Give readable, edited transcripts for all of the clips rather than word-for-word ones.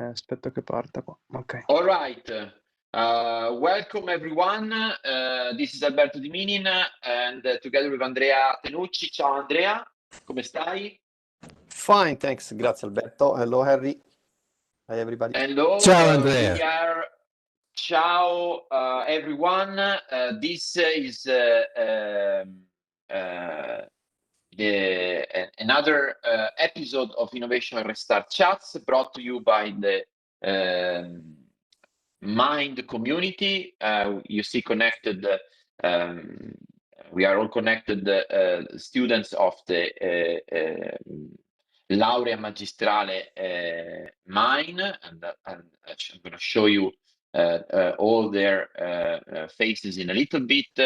Aspetto che parta qua. Ok. All right. Welcome everyone. This is Alberto Di Minin and together with Andrea Tenucci. Ciao Andrea, come stai? Fine, thanks. Grazie Alberto. Hello Henry. Hi everybody. Hello. Ciao Andrea. Ciao everyone. This is another episode of Innovation Restart Chats brought to you by the Mind community. You see connected, we are all connected students of the Laurea Magistrale Mind, and I'm going to show you all their faces in a little bit.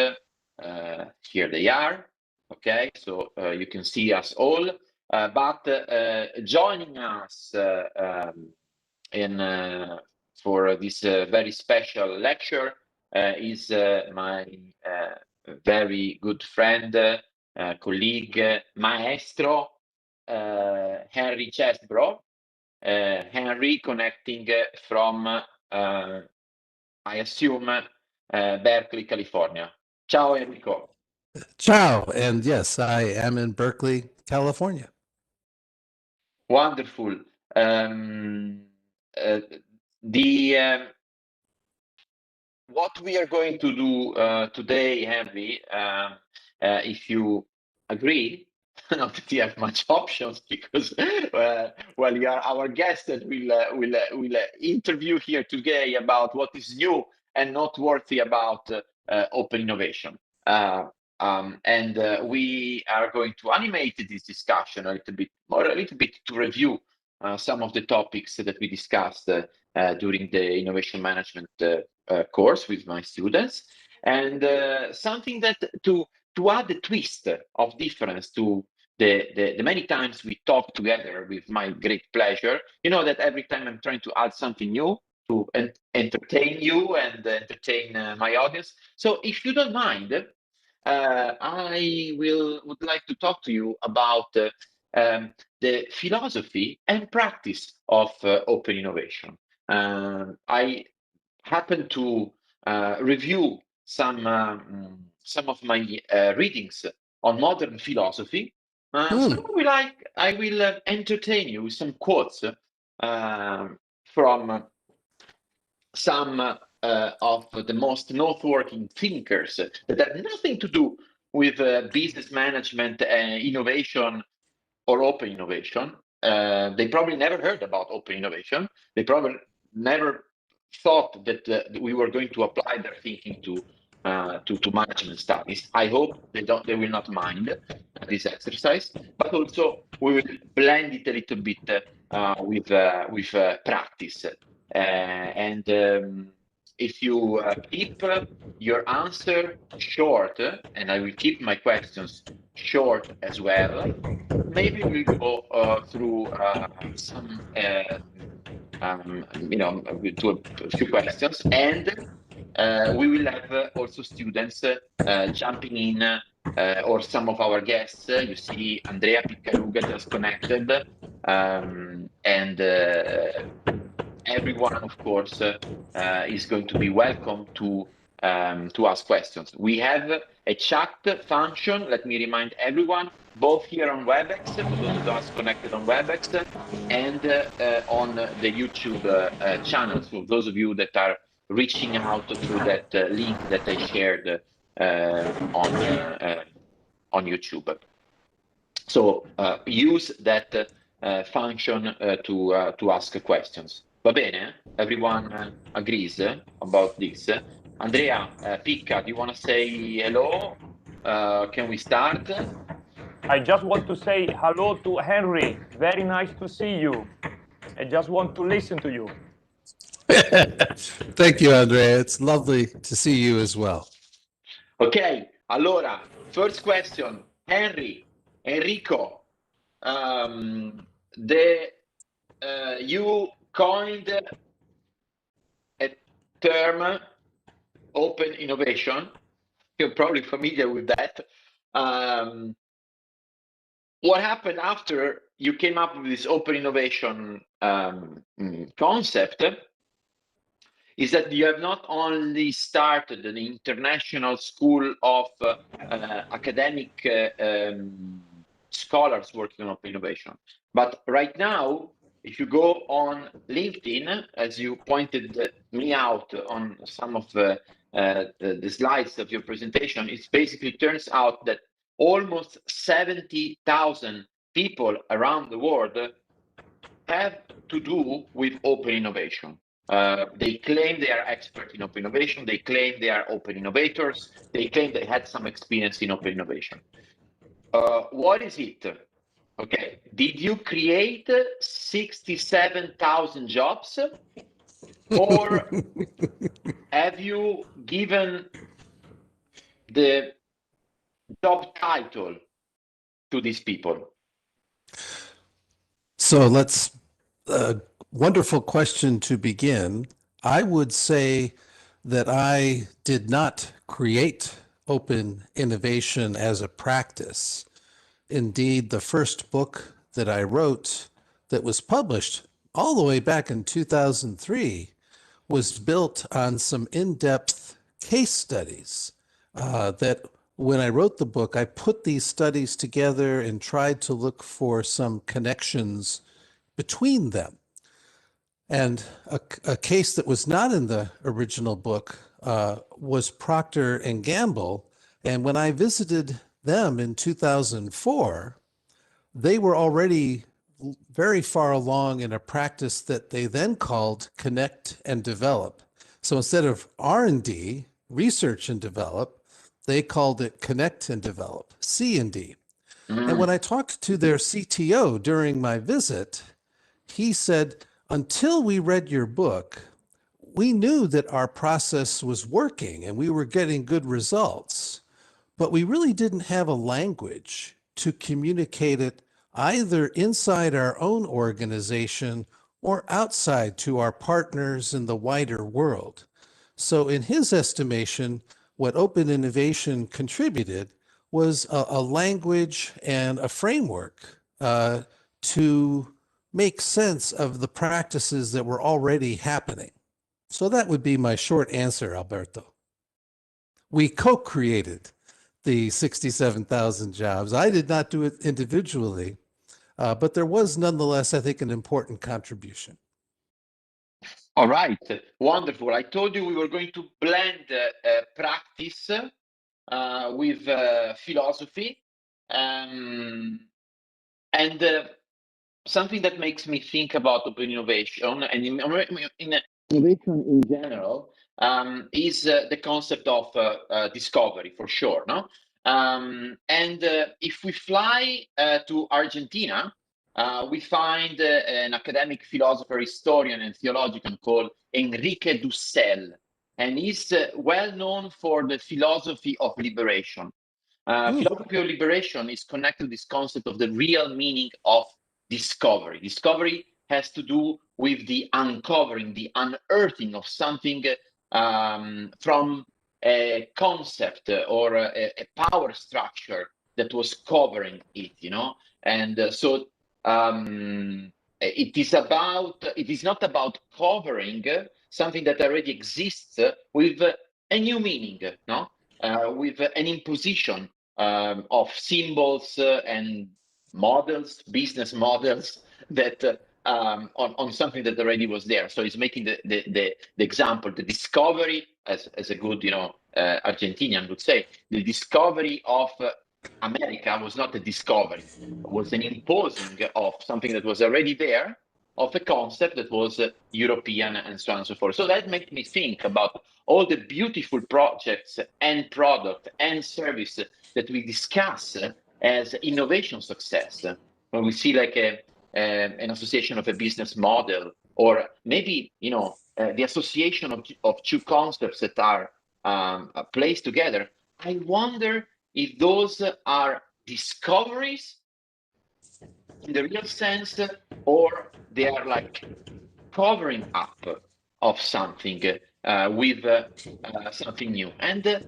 Here they are. Okay, so you can see us all, but joining us for this very special lecture is my very good friend, colleague, maestro, Henry Chesbrough. Henry connecting from, I assume, Berkeley, California. Ciao Enrico. Ciao, and yes, I am in Berkeley, California. Wonderful. What we are going to do today, Henry, if you agree, not that you have much options, because well, you are our guest that will interview here today about what is new and noteworthy about open innovation. And we are going to animate this discussion a little bit to review some of the topics that we discussed during the innovation management course with my students, and something that to add a twist of difference to the many times we talk together with my great pleasure. You know that every time I'm trying to add something new to entertain you and entertain my audience. So if you don't mind, I would like to talk to you about the philosophy and practice of open innovation. I happen to review some of my readings on modern philosophy. So I will entertain you with some quotes from some of the most noteworthy thinkers that have nothing to do with business management, innovation, or open innovation. They probably never heard about open innovation. They probably never thought that we were going to apply their thinking to management studies. I hope they will not mind this exercise, but also we will blend it a little bit with practice. And if you keep your answer short, and I will keep my questions short as well, maybe we'll go through some, to a few questions, and we will have also students jumping in, or some of our guests. You see, Andrea Piccaluga just connected, and everyone, of course, is going to be welcome to ask questions. We have a chat function. Let me remind everyone, both here on WebEx, for those of us connected on WebEx, and on the YouTube channel. So those of you that are reaching out through that link that I shared on YouTube. So use that function to ask questions. Va bene? Everyone agrees about this. Andrea Picca, do you want to say hello? Can we start? I just want to say hello to Henry. Very nice to see you. I just want to listen to you. Thank you, Andrea. It's lovely to see you as well. Okay, allora, first question, Enrico. You coined a term, open innovation. You're probably familiar with that. What happened after you came up with this open innovation concept is that you have not only started an international school of academic scholars working on open innovation, but right now, if you go on LinkedIn, as you pointed me out on some of the slides of your presentation, it basically turns out that almost 70,000 people around the world have to do with open innovation. They claim they are expert in open innovation. They claim they are open innovators. They claim they had some experience in open innovation. What is it? Okay, did you create 67,000 jobs, or have you given the job title to these people? So let's, wonderful question to begin. I would say that I did not create open innovation as a practice. Indeed, the first book that I wrote that was published all the way back in 2003 was built on some in-depth case studies that when I wrote the book, I put these studies together and tried to look for some connections between them. And a case that was not in the original book was Procter and Gamble. And when I visited them in 2004, they were already very far along in a practice that they then called Connect and Develop. So instead of R&D, research and develop, they called it Connect and Develop, C&D. And when I talked to their CTO during my visit, he said, until we read your book, we knew that our process was working and we were getting good results, but we really didn't have a language to communicate it either inside our own organization or outside to our partners in the wider world. So in his estimation, what open innovation contributed was a language and a framework to make sense of the practices that were already happening. So that would be my short answer, Alberto. We co-created the 67,000 jobs. I did not do it individually, but there was nonetheless, I think, an important contribution. All right, wonderful. I told you we were going to blend practice with philosophy, and something that makes me think about open innovation and in innovation in general is the concept of discovery, for sure. No, and if we fly to Argentina, we find an academic philosopher, historian, and theologian called Enrique Dussel, and he's well known for the philosophy of liberation. Philosophy of liberation is connected to this concept of the real meaning of discovery. Discovery has to do with the uncovering, the unearthing of something from a concept or a power structure that was covering it, you know. And so it is not about covering something that already exists with a new meaning, no, with an imposition of symbols and models, business models that on something that already was there. So it's making the example, the discovery, as a good Argentinian would say, the discovery of America was not a discovery, it was an imposing of something that was already there, of a concept that was European, and so on and so forth. So that makes me think about all the beautiful projects and product and service that we discuss as innovation success. When we see like an association of a business model, or maybe the association of two concepts that are placed together, I wonder if those are discoveries in the real sense, or they are like covering up of something with something new. And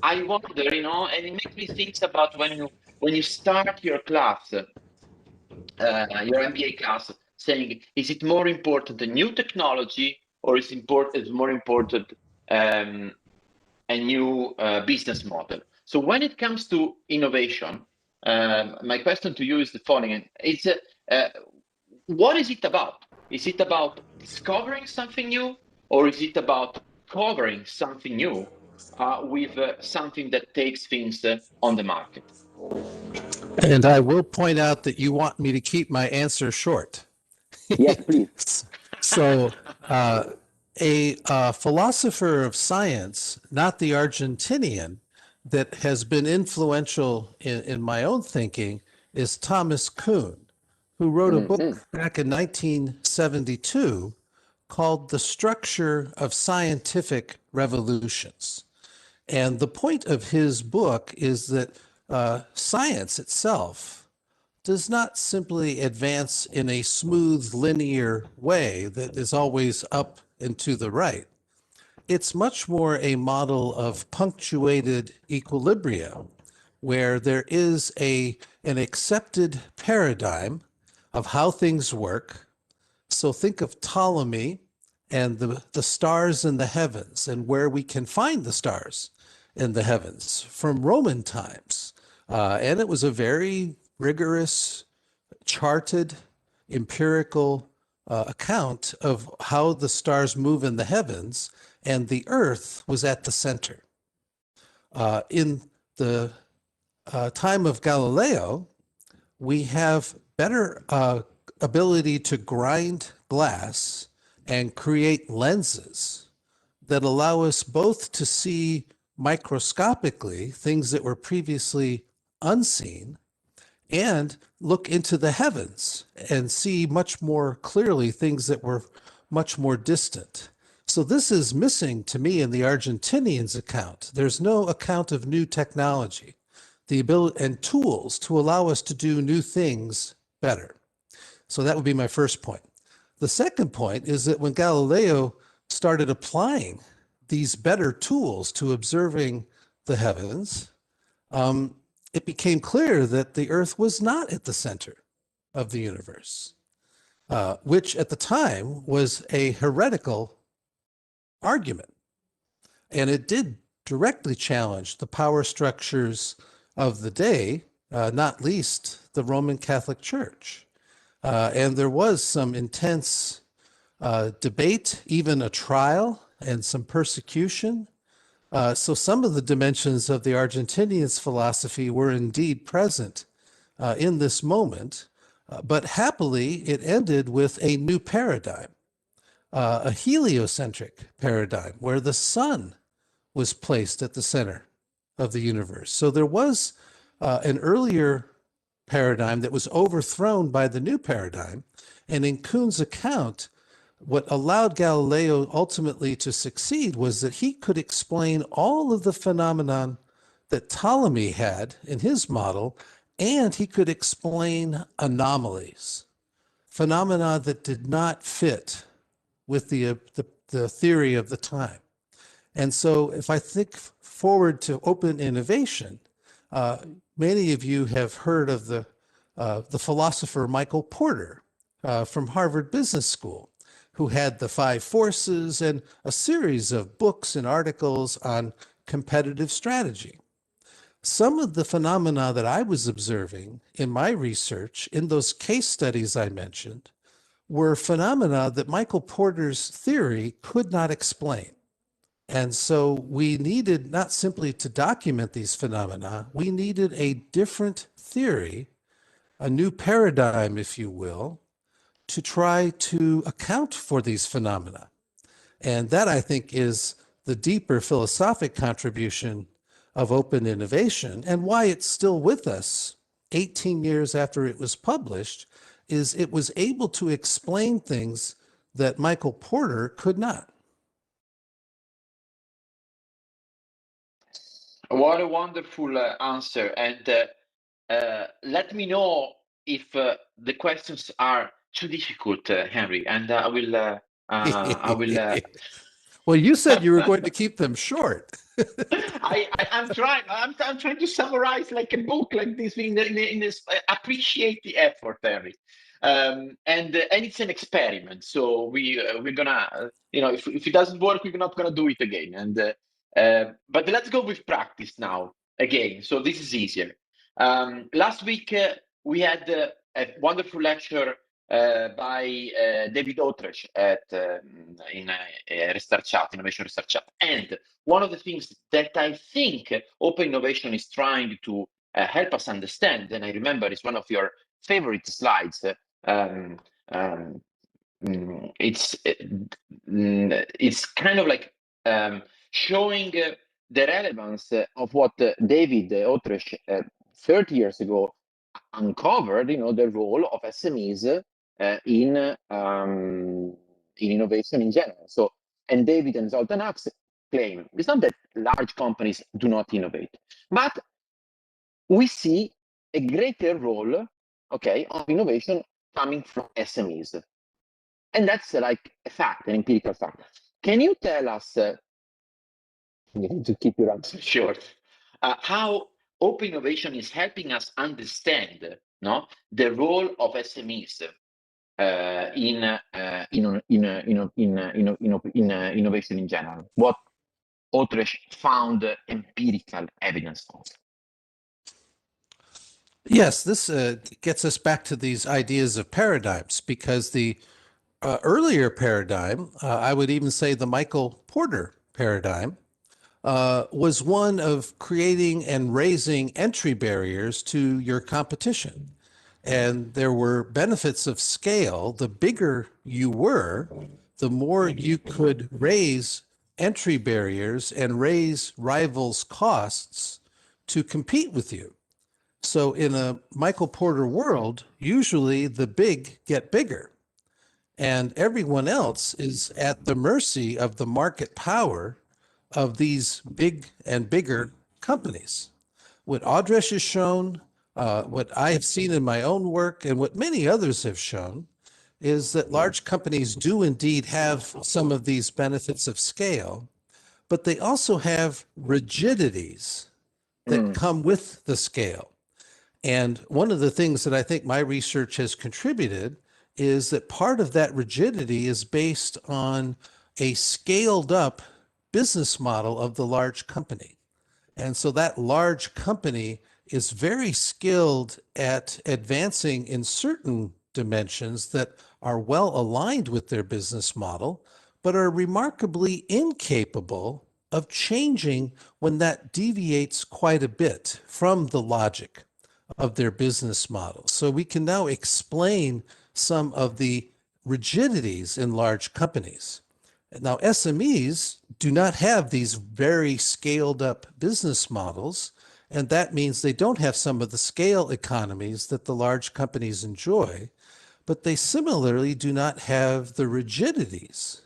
I wonder, and it makes me think about when you start your class, your MBA class, saying, is it more important a new technology, or is more important a new business model? So when it comes to innovation, my question to you is the following: what is it about? Is it about discovering something new, or is it about covering something new with something that takes things on the market? And I will point out that you want me to keep my answer short. Yes, please. So, a philosopher of science, not the Argentinian, that has been influential in my own thinking is Thomas Kuhn, who wrote a book back in 1972 called The Structure of Scientific Revolutions. And the point of his book is that science itself does not simply advance in a smooth, linear way that is always up and to the right. It's much more a model of punctuated equilibrium, where there is an accepted paradigm of how things work. So think of Ptolemy and the stars in the heavens and where we can find the stars in the heavens from Roman times. And it was a very rigorous, charted, empirical account of how the stars move in the heavens, and the Earth was at the center. In the time of Galileo, we have better ability to grind glass and create lenses that allow us both to see microscopically things that were previously unseen and look into the heavens and see much more clearly things that were much more distant. So this is missing to me in the Argentinians' account. There's no account of new technology, the ability and tools to allow us to do new things better. So that would be my first point. The second point is that when Galileo started applying these better tools to observing the heavens, it became clear that the Earth was not at the center of the universe, which at the time was a heretical argument. And it did directly challenge the power structures of the day, not least the Roman Catholic Church. And there was some intense debate, even a trial and some persecution. So some of the dimensions of the Argentinians' philosophy were indeed present in this moment, but happily it ended with a new paradigm, a heliocentric paradigm where the sun was placed at the center of the universe. So there was an earlier paradigm that was overthrown by the new paradigm. And in Kuhn's account, what allowed Galileo ultimately to succeed was that he could explain all of the phenomenon that Ptolemy had in his model, and he could explain anomalies, phenomena that did not fit with the theory of the time. And so if I think forward to open innovation, many of you have heard of the philosopher Michael Porter from Harvard Business School, who had the 5 forces and a series of books and articles on competitive strategy. Some of the phenomena that I was observing in my research, in those case studies I mentioned, were phenomena that Michael Porter's theory could not explain. And so we needed not simply to document these phenomena, we needed a different theory, a new paradigm, if you will, to try to account for these phenomena. And that, I think, is the deeper philosophic contribution of open innovation, and why it's still with us 18 years after it was published, is it was able to explain things that Michael Porter could not. What a wonderful answer. And let me know if the questions are too difficult, Henry, and I will Well, you said you were going to keep them short. I'm trying. I'm trying to summarize like a book like this. In this, appreciate the effort, Henry. And it's an experiment. So we're gonna, if it doesn't work, we're not gonna do it again. But let's go with practice now again. So this is easier. Last week we had a wonderful lecture by David Outreach in Restart Chat, Innovation Restart Chat. And one of the things that I think Open Innovation is trying to help us understand, and I remember it's one of your favorite slides, it's kind of like showing the relevance of what David Outreach 30 years ago uncovered, the role of SMEs in innovation in general. So, and David and Zoltan Axe claim it's not that large companies do not innovate, but we see a greater role, of innovation coming from SMEs, and that's like a fact, an empirical fact. Can you tell us? You need to keep your answer short. How open innovation is helping us understand, the role of SMEs in innovation in general. What Outreach found empirical evidence of. Yes, this gets us back to these ideas of paradigms, because the earlier paradigm, I would even say the Michael Porter paradigm, was one of creating and raising entry barriers to your competition. And there were benefits of scale. The bigger you were, the more you could raise entry barriers and raise rivals' costs to compete with you. So in a Michael Porter world, usually the big get bigger, and everyone else is at the mercy of the market power of these big and bigger companies. What Outreach has shown, what I have seen in my own work, and what many others have shown, is that large companies do indeed have some of these benefits of scale, but they also have rigidities that come with the scale. And one of the things that I think my research has contributed is that part of that rigidity is based on a scaled up business model of the large company. And so that large company is very skilled at advancing in certain dimensions that are well aligned with their business model, but are remarkably incapable of changing when that deviates quite a bit from the logic of their business model. So we can now explain some of the rigidities in large companies. Now, SMEs do not have these very scaled up business models, and that means they don't have some of the scale economies that the large companies enjoy, but they similarly do not have the rigidities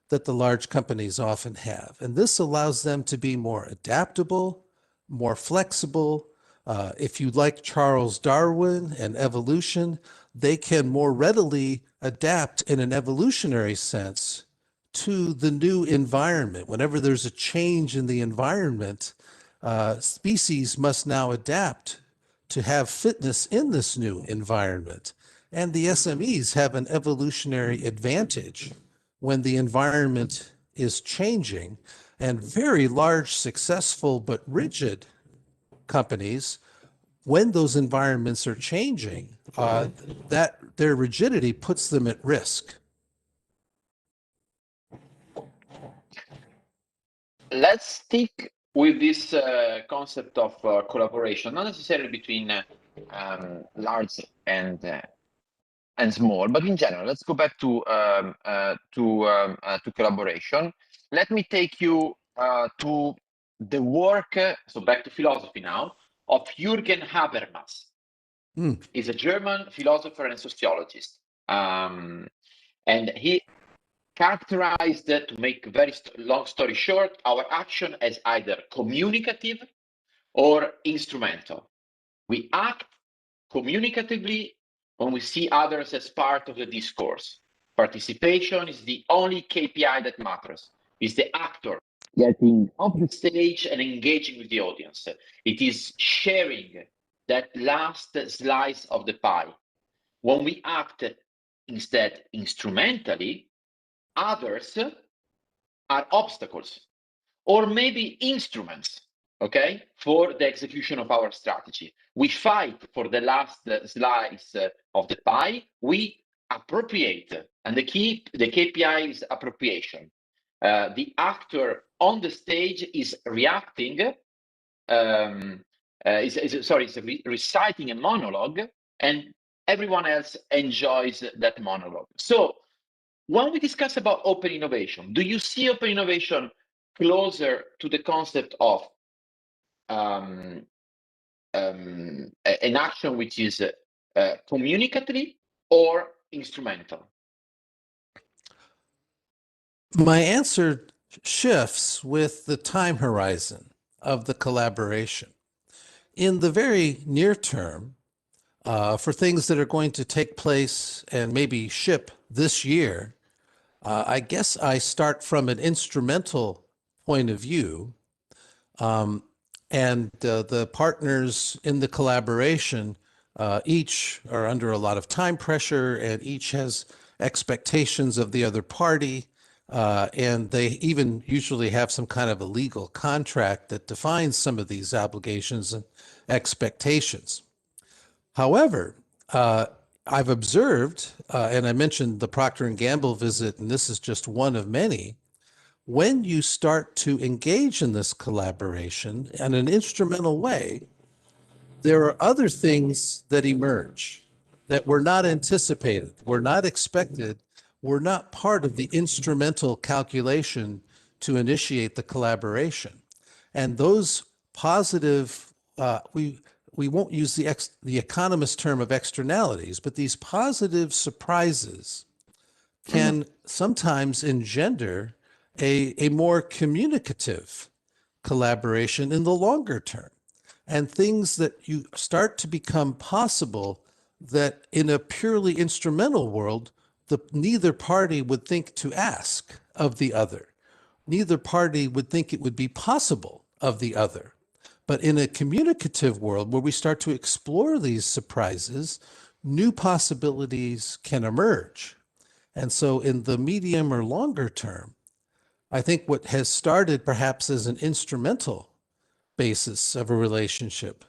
that the large companies often have. And this allows them to be more adaptable, more flexible. If you like Charles Darwin and evolution, they can more readily adapt in an evolutionary sense to the new environment. Whenever there's a change in the environment, species must now adapt to have fitness in this new environment. And the SMEs have an evolutionary advantage when the environment is changing. And very large, successful, but rigid companies, when those environments are changing, that their rigidity puts them at risk. Let's stick with this concept of collaboration, not necessarily between large and small, but in general. Let's go back to collaboration. Let me take you to the work, so back to philosophy now, of Jürgen Habermas. He's a German philosopher and sociologist. And he characterized, to make a very long story short, our action as either communicative or instrumental. We act communicatively when we see others as part of the discourse. Participation is the only KPI that matters. is the actor Getting on the stage and engaging with the audience. It is sharing that last slice of the pie. When we act instead instrumentally, others are obstacles or maybe instruments, okay, for the execution of our strategy. We fight for the last slice of the pie. We appropriate, and the KPI is appropriation. The actor on the stage is reacting, is reciting a monologue, and everyone else enjoys that monologue. So when we discuss about open innovation, do you see open innovation closer to the concept of an action which is communicative or instrumental? My answer shifts with the time horizon of the collaboration. In the very near term, for things that are going to take place and maybe ship this year, I guess I start from an instrumental point of view, and the partners in the collaboration each are under a lot of time pressure, and each has expectations of the other party, and they even usually have some kind of a legal contract that defines some of these obligations and expectations. However, I've observed, and I mentioned the Procter & Gamble visit, and this is just one of many, when you start to engage in this collaboration in an instrumental way, there are other things that emerge that were not anticipated, were not expected, were not part of the instrumental calculation to initiate the collaboration. And those positive, we won't use the economist term of externalities, but these positive surprises can sometimes engender a more communicative collaboration in the longer term, and things that you start to become possible that in a purely instrumental world, neither party would think to ask of the other. Neither party would think it would be possible of the other. But in a communicative world where we start to explore these surprises, new possibilities can emerge. And so in the medium or longer term, I think what has started perhaps as an instrumental basis of a relationship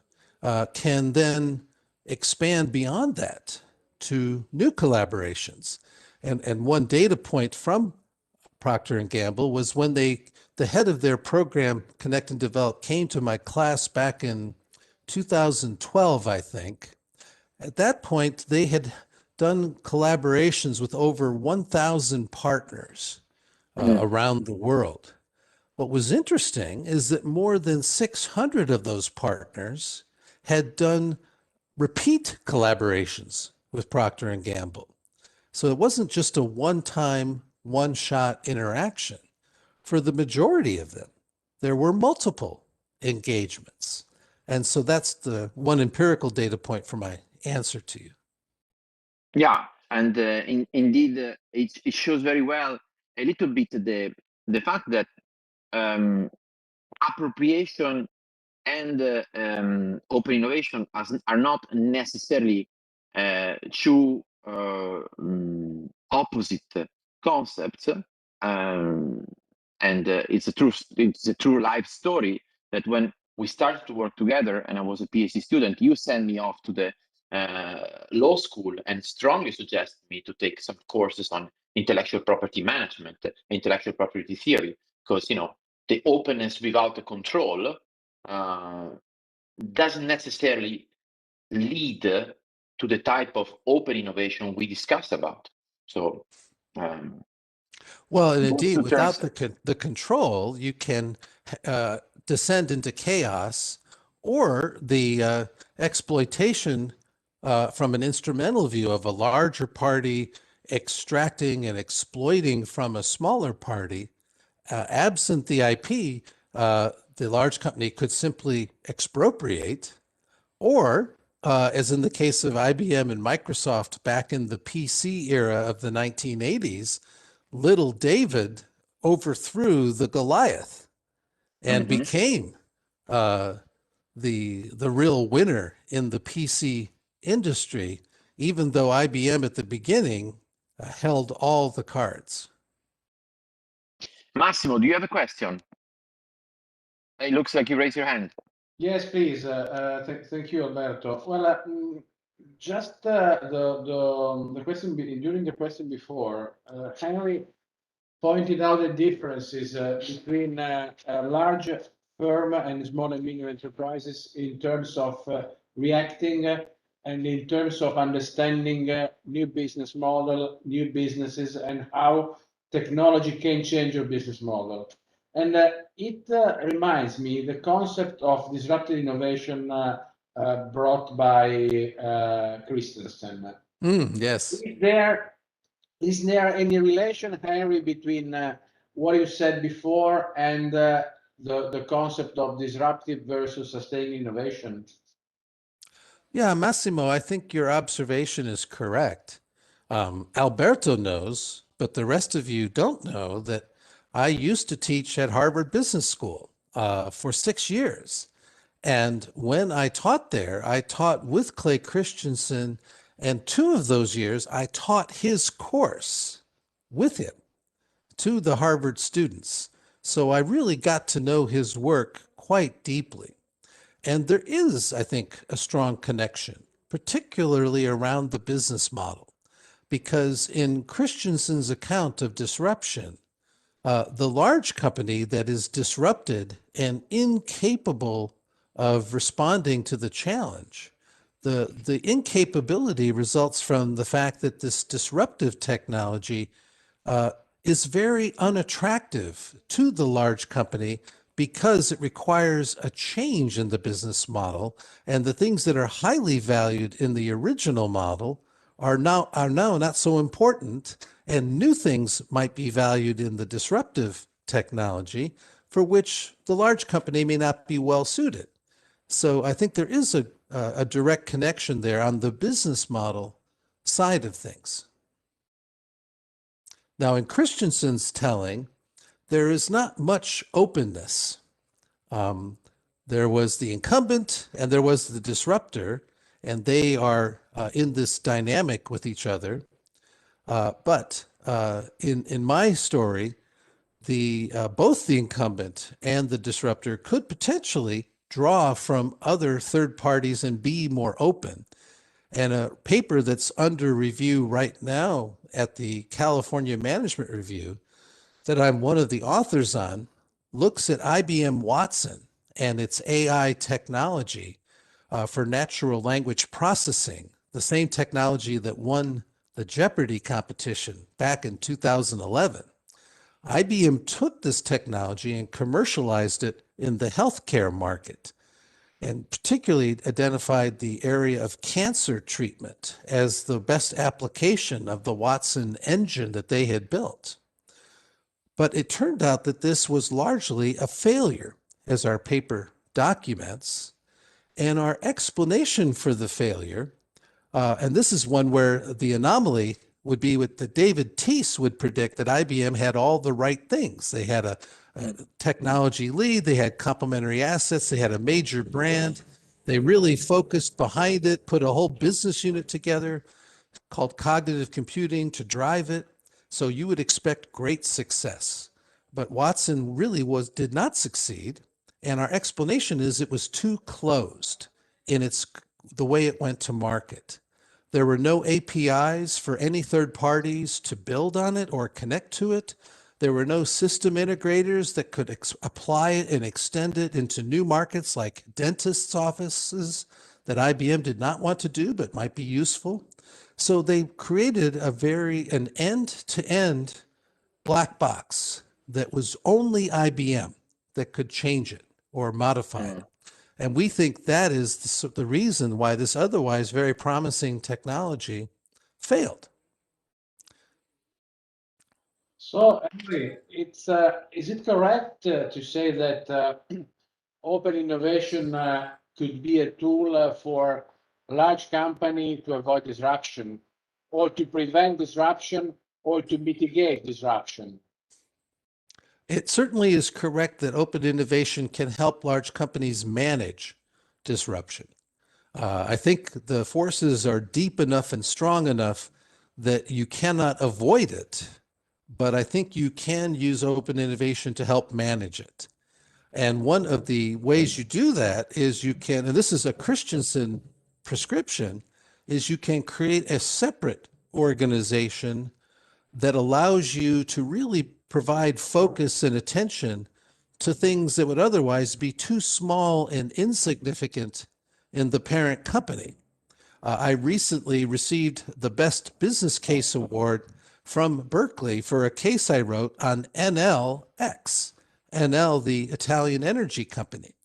can then expand beyond that to new collaborations. And one data point from Procter & Gamble was when the head of their program, Connect and Develop, came to my class back in 2012, I think. At that point, they had done collaborations with over 1,000 partners around the world. What was interesting is that more than 600 of those partners had done repeat collaborations with Procter & Gamble. So it wasn't just a one-time, one-shot interaction. For the majority of them, there were multiple engagements. And so that's the one empirical data point for my answer to you. Yeah, and indeed, it shows very well a little bit the fact that appropriation and open innovation are not necessarily two opposite concepts, and it's a true life story that when we started to work together and I was a PhD student, you sent me off to the law school and strongly suggested me to take some courses on intellectual property management, intellectual property theory, because the openness without the control doesn't necessarily lead to the type of open innovation we discussed about. So, well, and indeed, without the control, you can descend into chaos, or the exploitation from an instrumental view of a larger party extracting and exploiting from a smaller party. Absent the IP, the large company could simply expropriate, or as in the case of IBM and Microsoft back in the PC era of the 1980s, little David overthrew the Goliath and Mhm. became the real winner in the PC industry, even though IBM at the beginning held all the cards. Massimo, do you have a question? It looks like you raised your hand. Yes, please. Thank you, Alberto. Well, just the question during the question before, Henry pointed out the differences between a large firm and small and medium enterprises in terms of reacting and in terms of understanding new business model, new businesses, and how technology can change your business model. And it reminds me the concept of disruptive innovation brought by Christensen. Yes. Is there any relation, Henry, between what you said before and the concept of disruptive versus sustained innovation? Yeah, Massimo, I think your observation is correct. Alberto knows, but the rest of you don't know that I used to teach at Harvard Business School for 6 years. And when I taught there, I taught with Clay Christensen, and 2 of those years I taught his course with him to the Harvard students. So I really got to know his work quite deeply. And there is, I think, a strong connection, particularly around the business model, because in Christensen's account of disruption, the large company that is disrupted and incapable of responding to the challenge, the incapability results from the fact that this disruptive technology is very unattractive to the large company because it requires a change in the business model, and the things that are highly valued in the original model are now not so important, and new things might be valued in the disruptive technology for which the large company may not be well suited. So I think there is a direct connection there on the business model side of things. Now, in Christensen's telling, there is not much openness. There was the incumbent and there was the disruptor, and they are in this dynamic with each other. But in my story, both the incumbent and the disruptor could potentially draw from other third parties and be more open. And a paper that's under review right now at the California Management Review that I'm one of the authors on looks at IBM Watson and its AI technology for natural language processing, the same technology that won the Jeopardy competition back in 2011. IBM took this technology and commercialized it in the healthcare market, and particularly identified the area of cancer treatment as the best application of the Watson engine that they had built. But it turned out that this was largely a failure, as our paper documents. And our explanation for the failure, and this is one where the anomaly would be with that David Teese would predict that IBM had all the right things. They had a technology lead, they had complementary assets, they had a major brand. They really focused behind it, put a whole business unit together called cognitive computing to drive it. So you would expect great success. But Watson really did not succeed. And our explanation is it was too closed in the way it went to market. There were no APIs for any third parties to build on it or connect to it. There were no system integrators that could apply it and extend it into new markets like dentists' offices that IBM did not want to do but might be useful. So they created an end-to-end black box that was only IBM that could change it or modify it. And we think that is the reason why this otherwise very promising technology failed. So, Henry, is it correct to say that open innovation could be a tool for a large company to avoid disruption, or to prevent disruption, or to mitigate disruption? It certainly is correct that open innovation can help large companies manage disruption. I think the forces are deep enough and strong enough that you cannot avoid it, but I think you can use open innovation to help manage it. And one of the ways you do that is you can, and this is a Christensen prescription, is you can create a separate organization that allows you to really provide focus and attention to things that would otherwise be too small and insignificant in the parent company. I recently received the Best Business Case Award from Berkeley for a case I wrote on NLX, NL, the Italian energy company.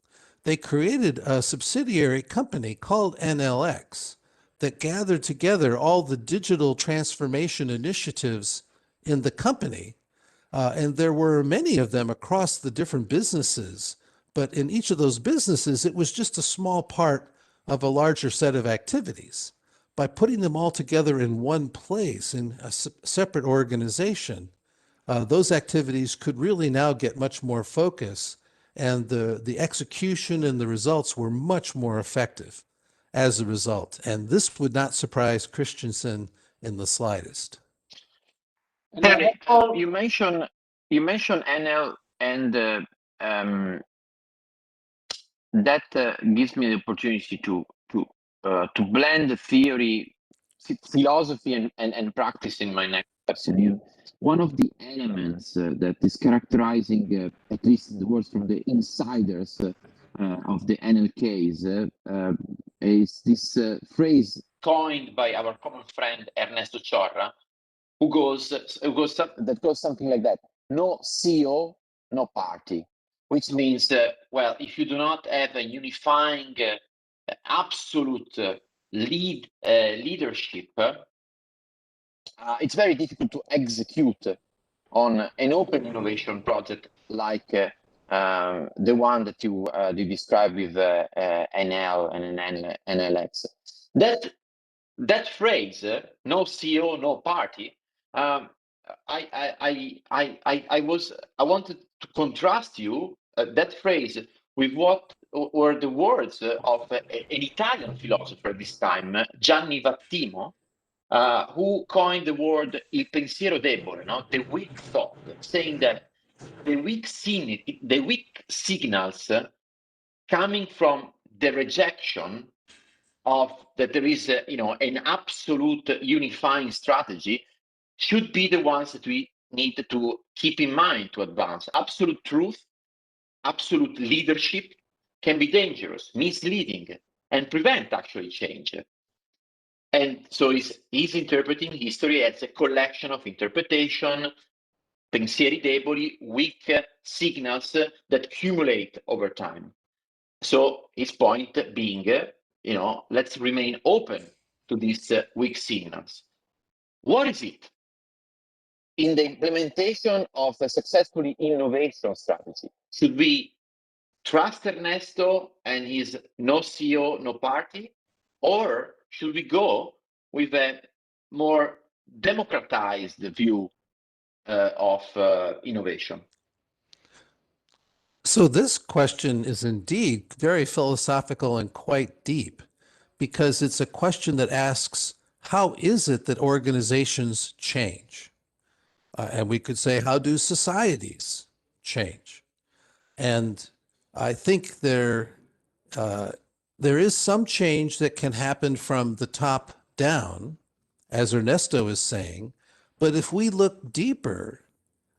They created a subsidiary company called NLX that gathered together all the digital transformation initiatives in the company. And there were many of them across the different businesses, but in each of those businesses, it was just a small part of a larger set of activities. By putting them all together in one place, in a separate organization, those activities could really now get much more focus, and the execution and the results were much more effective as a result. And this would not surprise Christensen in the slightest. Henry, you mentioned NL, and that gives me the opportunity to blend the theory, philosophy, and practice in my next question. One of the elements that is characterizing, at least in the words from the insiders of the NL case, is this phrase coined by our common friend Ernesto Chorra, that goes something like that: no CEO, no party. Which means, well, if you do not have a unifying, absolute leadership, it's very difficult to execute on an open innovation project like the one that you described with NL and NLX. That phrase, no CEO, no party, I wanted to contrast you that phrase with what were the words of an Italian philosopher this time, Gianni Vattimo, who coined the word il pensiero debole, no? The weak thought, saying that the weak signals coming from the rejection of that there is an absolute unifying strategy should be the ones that we need to keep in mind to advance. Absolute truth, absolute leadership can be dangerous, misleading, and prevent actually change. And so he's interpreting history as a collection of interpretation, pensieri deboli, weak signals that accumulate over time. So his point being, let's remain open to these weak signals. What is it? In the implementation of a successful innovation strategy, should we trust Ernesto and his no CEO, no party, or should we go with a more democratized view of innovation? So this question is indeed very philosophical and quite deep, because it's a question that asks, how is it that organizations change? And we could say, how do societies change? And I think there is some change that can happen from the top down, as Ernesto is saying. But if we look deeper,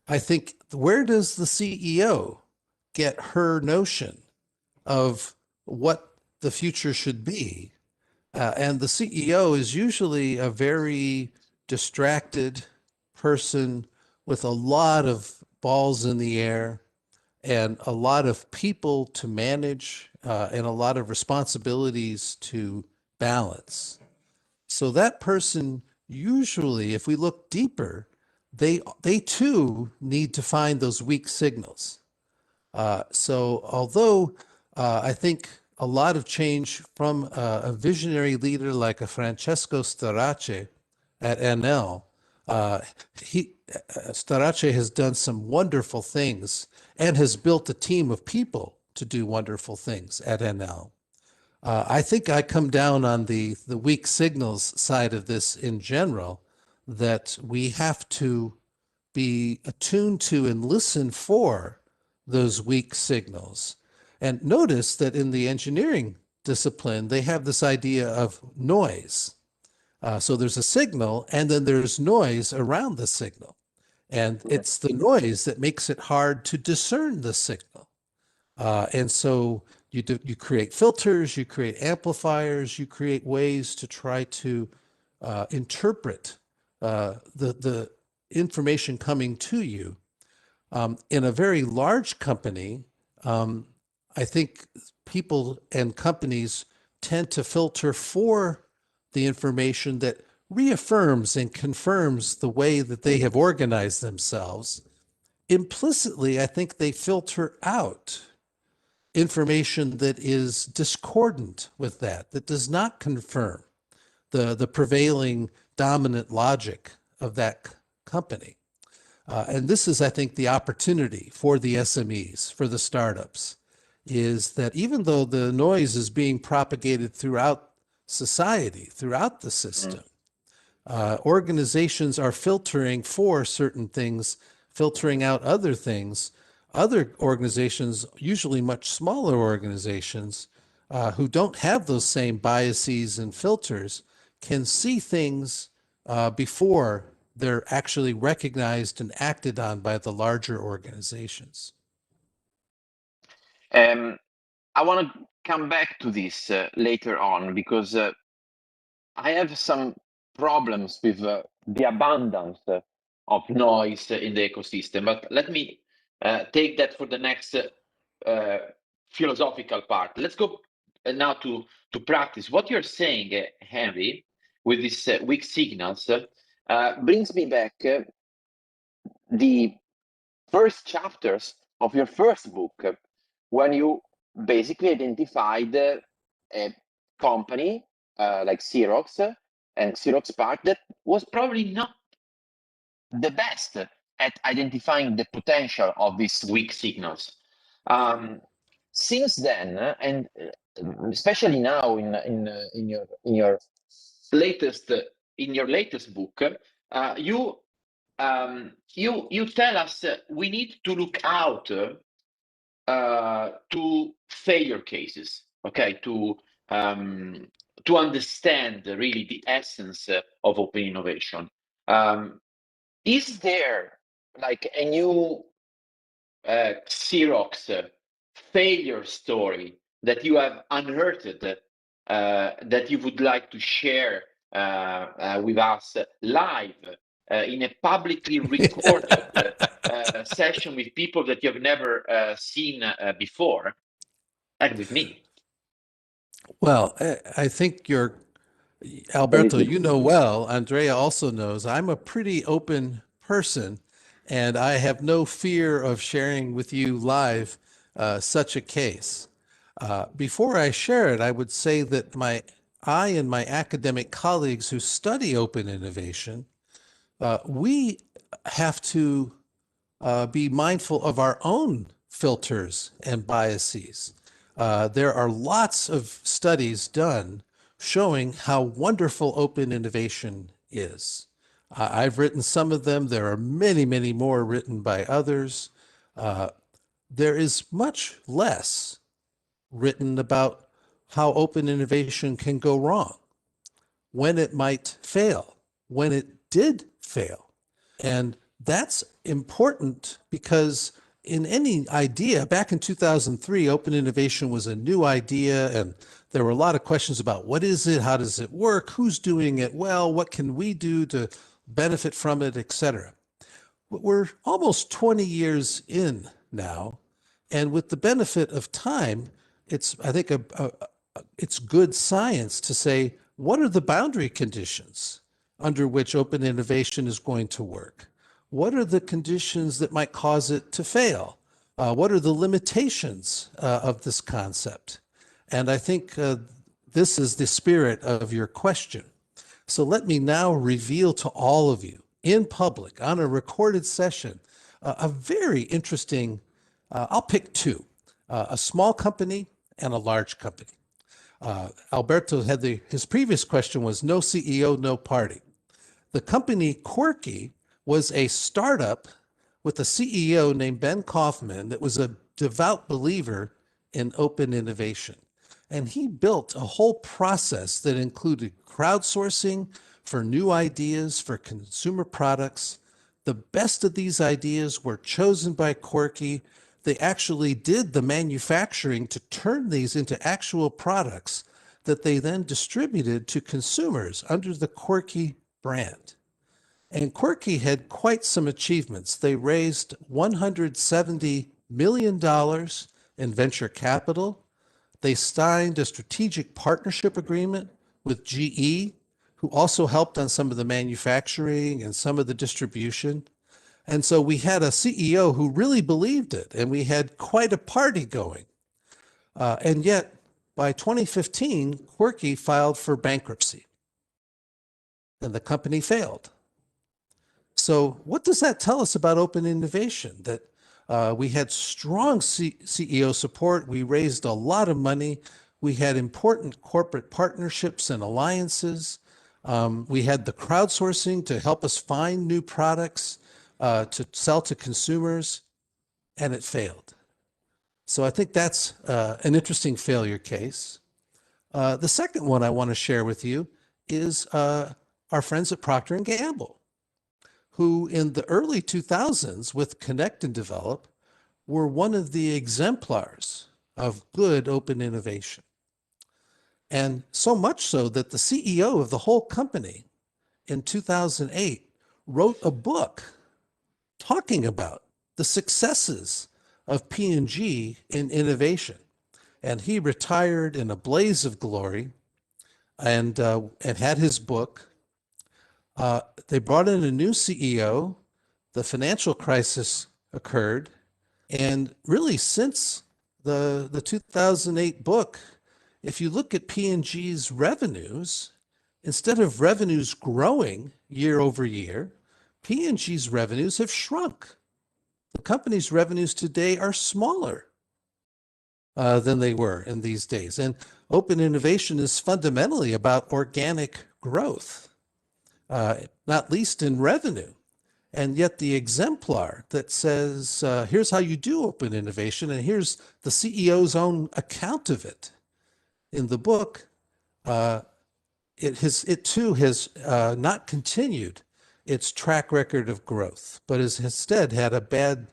I think, where does the CEO get her notion of what the future should be? And the CEO is usually a very distracted person with a lot of balls in the air and a lot of people to manage and a lot of responsibilities to balance. So that person usually, if we look deeper, they too need to find those weak signals. So although I think a lot of change from a visionary leader like a Francesco Starace at NL Starace has done some wonderful things and has built a team of people to do wonderful things at NL. I think I come down on the weak signals side of this in general, that we have to be attuned to and listen for those weak signals. And notice that in the engineering discipline, they have this idea of noise. So there's a signal, and then there's noise around the signal. And it's the noise that makes it hard to discern the signal. And so you create filters, you create amplifiers, you create ways to try to interpret the information coming to you. In a very large company, I think people and companies tend to filter for the information that reaffirms and confirms the way that they have organized themselves. Implicitly, I think they filter out information that is discordant with that does not confirm the prevailing dominant logic of that company. And this is, I think, the opportunity for the SMEs, for the startups, is that even though the noise is being propagated throughout society, throughout the system, organizations are filtering for certain things, filtering out other things. Other organizations, usually much smaller organizations, who don't have those same biases and filters, can see things before they're actually recognized and acted on by the larger organizations. I want to come back to this later on, because I have some problems with the abundance of noise in the ecosystem. But let me take that for the next philosophical part. Let's go now to practice. What you're saying, Henry, with these weak signals, brings me back the first chapters of your first book, when you basically identified a company like Xerox and Xerox PARC that was probably not the best at identifying the potential of these weak signals. Since then, and especially now in your latest book, you tell us we need to look out to failure cases, okay, to understand really the essence of open innovation. Is there like a new Xerox failure story that you have unearthed that you would like to share with us live in a publicly recorded session with people that you have never seen before, and with me? Well, I think Alberto, you know well, Andrea also knows, I'm a pretty open person, and I have no fear of sharing with you live such a case. Before I share it, I would say that I and my academic colleagues who study open innovation, we have to be mindful of our own filters and biases. There are lots of studies done showing how wonderful open innovation is. I've written some of them. There are many, many more written by others. There is much less written about how open innovation can go wrong, when it might fail, when it did fail. And that's important because in any idea, back in 2003, open innovation was a new idea, and there were a lot of questions about what is it, how does it work, who's doing it well, what can we do to benefit from it, etc. But we're almost 20 years in now, and with the benefit of time, I think it's good science to say, what are the boundary conditions under which open innovation is going to work? What are the conditions that might cause it to fail? What are the limitations of this concept? And I think this is the spirit of your question. So let me now reveal to all of you in public on a recorded session, a very interesting, I'll pick two, a small company and a large company. Alberto had his previous question was no CEO, no party. The company Quirky was a startup with a CEO named Ben Kaufman that was a devout believer in open innovation. And he built a whole process that included crowdsourcing for new ideas for consumer products. The best of these ideas were chosen by Quirky. They actually did the manufacturing to turn these into actual products that they then distributed to consumers under the Quirky brand. And Quirky had quite some achievements. They raised $170 million in venture capital. They signed a strategic partnership agreement with GE, who also helped on some of the manufacturing and some of the distribution. And so we had a CEO who really believed it, and we had quite a party going. And yet, by 2015, Quirky filed for bankruptcy, and the company failed. So what does that tell us about open innovation? That we had strong CEO support. We raised a lot of money. We had important corporate partnerships and alliances. We had the crowdsourcing to help us find new products to sell to consumers, and it failed. So I think that's an interesting failure case. The second one I want to share with you is our friends at Procter & Gamble, who in the early 2000s with Connect and Develop were one of the exemplars of good open innovation. And so much so that the CEO of the whole company in 2008 wrote a book talking about the successes of P&G in innovation. And he retired in a blaze of glory and had his book. They brought in a new CEO. The financial crisis occurred. And really, since the 2008 book, if you look at P&G's revenues, instead of revenues growing year over year, P&G's revenues have shrunk. The company's revenues today are smaller than they were in these days. And open innovation is fundamentally about organic growth, not least in revenue. And yet the exemplar that says, here's how you do open innovation, and here's the CEO's own account of it in the book, it too has not continued its track record of growth, but has instead had a bad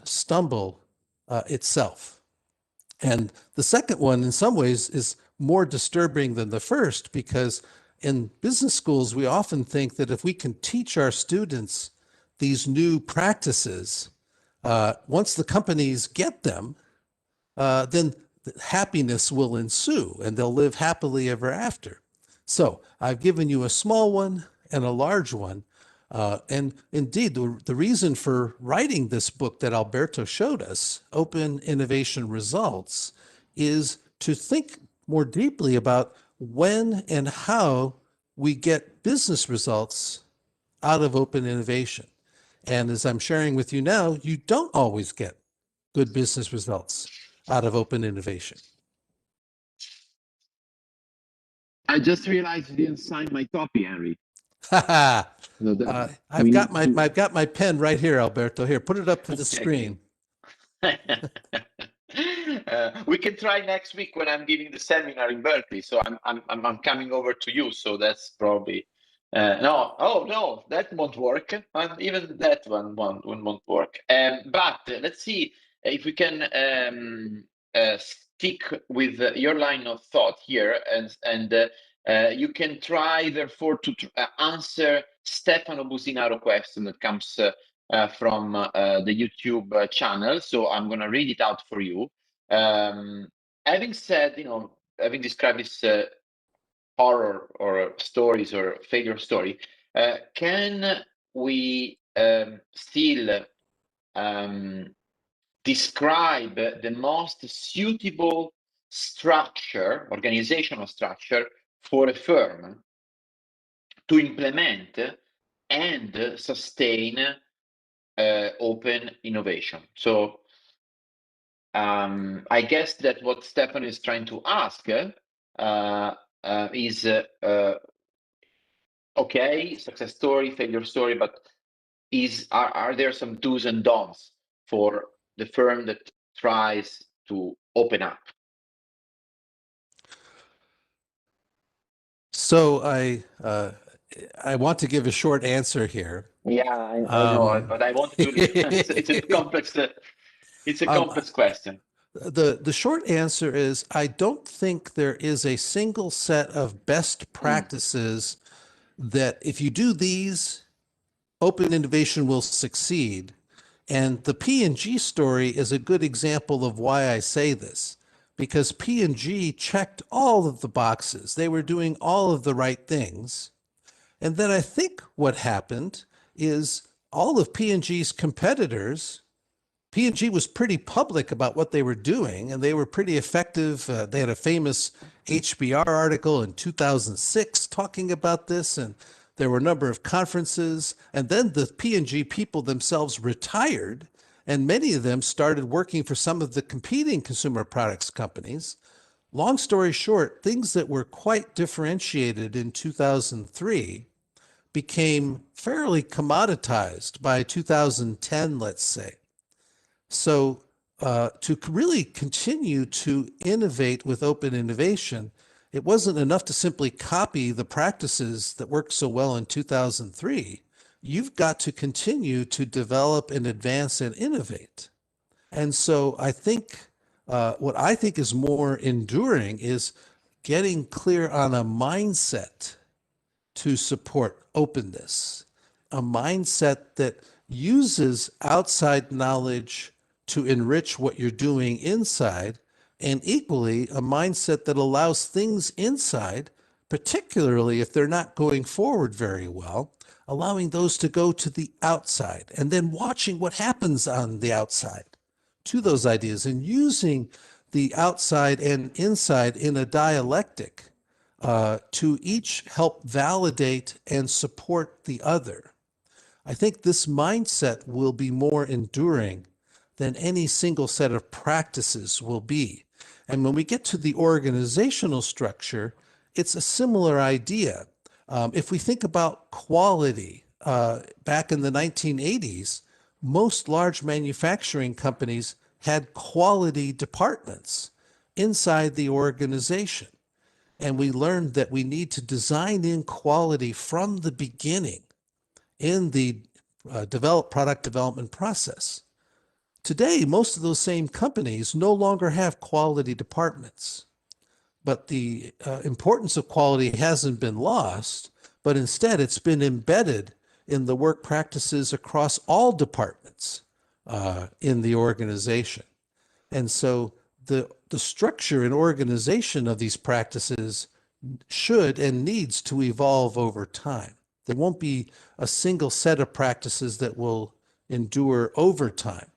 stumble itself. And the second one, in some ways, is more disturbing than the first, because in business schools, we often think that if we can teach our students these new practices, once the companies get them, then happiness will ensue and they'll live happily ever after. So I've given you a small one and a large one. And indeed, the reason for writing this book that Alberto showed us, Open Innovation Results, is to think more deeply about when and how we get business results out of open innovation. And as I'm sharing with you now, you don't always get good business results out of open innovation. I just realized you didn't sign my copy, Henry. I've got my pen right here, Alberto. Here, put it up to the screen. We can try next week when I'm giving the seminar in Berkeley. So I'm coming over to you. So that's probably no, that won't work. Even that one won't work. But let's see if we can stick with your line of thought here, and you can try therefore to answer Stefano Businaro question that comes from the YouTube channel. So I'm going to read it out for you. Having said, having described this horror or stories or failure story, can we still describe the most suitable structure, organizational structure for a firm to implement and sustain open innovation. So I guess that what Stefan is trying to ask is okay, success story, failure story, but are there some do's and don'ts for the firm that tries to open up? So I want to give a short answer here. Yeah, I No, but I want to. It's a complex. It's a complex question. The short answer is I don't think there is a single set of best practices that if you do these, open innovation will succeed. And the P&G story is a good example of why I say this, because P&G checked all of the boxes. They were doing all of the right things. And then I think what happened is all of P&G's competitors, P&G was pretty public about what they were doing, and they were pretty effective. They had a famous HBR article in 2006 talking about this, and there were a number of conferences. And then the P&G people themselves retired, and many of them started working for some of the competing consumer products companies. Long story short, things that were quite differentiated in 2003 became fairly commoditized by 2010, let's say. So to really continue to innovate with open innovation, it wasn't enough to simply copy the practices that worked so well in 2003. You've got to continue to develop and advance and innovate. And so I think what I think is more enduring is getting clear on a mindset to support openness, a mindset that uses outside knowledge to enrich what you're doing inside, and equally a mindset that allows things inside, particularly if they're not going forward very well, allowing those to go to the outside and then watching what happens on the outside to those ideas and using the outside and inside in a dialectic to each help validate and support the other. I think this mindset will be more enduring than any single set of practices will be. And when we get to the organizational structure, it's a similar idea. If we think about quality, back in the 1980s, most large manufacturing companies had quality departments inside the organization. And we learned that we need to design in quality from the beginning in the product development process. Today, most of those same companies no longer have quality departments, but the importance of quality hasn't been lost, but instead it's been embedded in the work practices across all departments in the organization. And so the structure and organization of these practices should and needs to evolve over time. There won't be a single set of practices that will endure over time.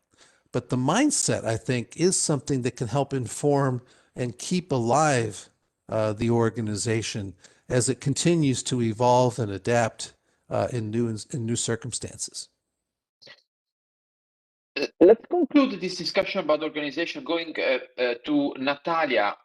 But the mindset, I think, is something that can help inform and keep alive the organization as it continues to evolve and adapt in new circumstances. Let's conclude this discussion about organization going to Natalia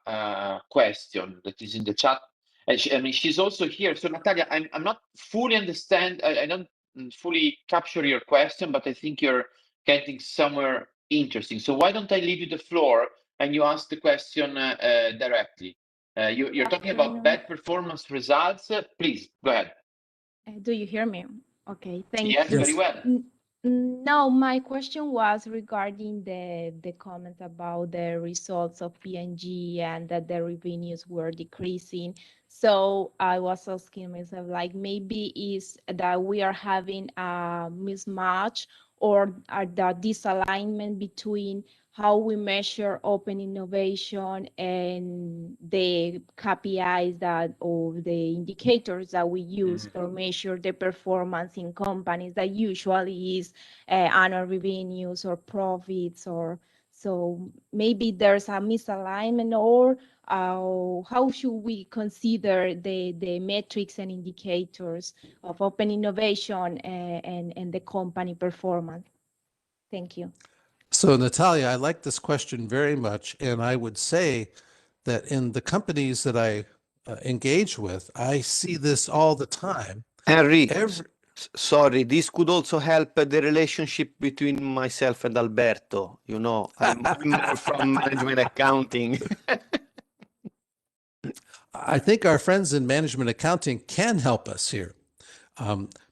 question that is in the chat. And she's also here. So Natalia, I'm not fully understand. I don't fully capture your question, but I think you're getting somewhere interesting. So why don't I leave you the floor and you ask the question directly? You're talking about bad performance results. Please go ahead. Do you hear me? Okay, thank yes, you. Very well. No, my question was regarding the comment about the results of P&G and that the revenues were decreasing. So I was asking myself, like, maybe is that we are having a mismatch or the disalignment between how we measure open innovation and the KPIs that or the indicators that we use for measure the performance in companies that usually is annual revenues or profits or So maybe there's a misalignment, or how should we consider the metrics and indicators of open innovation and the company performance? Thank you. So, Natalia, I like this question very much. And I would say that in the companies that I engage with, I see this all the time. Henry, Every, sorry, this could also help the relationship between myself and Alberto. You know, I'm more from management accounting. I think our friends in management accounting can help us here.